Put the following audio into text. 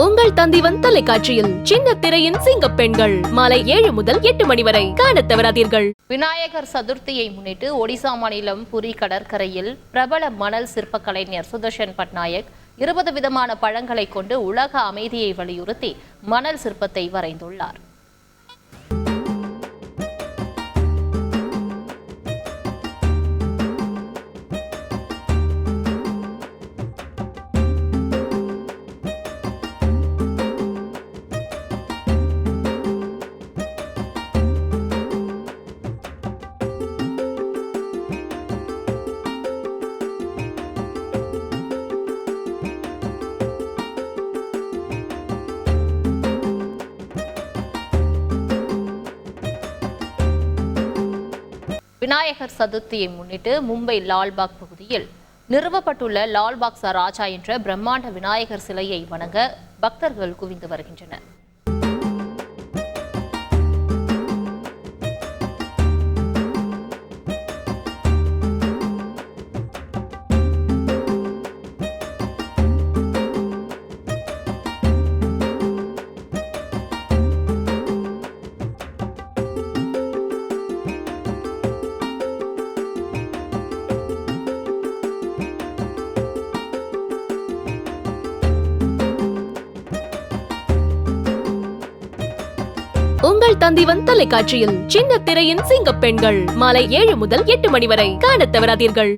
உங்கள் தந்திவன் தொலைக்காட்சியில் சின்ன திரையின் சிங்க பெண்கள் மாலை 7 முதல் 8 மணி வரை காணத் தவறாதீர்கள். விநாயகர் சதுர்த்தியை முன்னிட்டு ஒடிசா மாநிலம் புரி கடற்கரையில் பிரபல மணல் சிற்ப கலைஞர் சுதர்ஷன் பட்நாயக் 20 விதமான பழங்களை கொண்டு உலக அமைதியை வலியுறுத்தி மணல் சிற்பத்தை வரைந்துள்ளார். விநாயகர் சதுர்த்தியை முன்னிட்டு மும்பை லால்பாக் பகுதியில் நிறுவப்பட்டுள்ள லால்பாக் ராஜா என்ற பிரம்மாண்ட விநாயகர் சிலையை வணங்க பக்தர்கள் குவிந்து வருகின்றனர். உங்கள் தந்திவன் தொலைக்காட்சியில் சின்ன திரையின் சிங்க பெண்கள் மாலை 7 முதல் 8 மணி வரை காணத் தவறாதீர்கள்.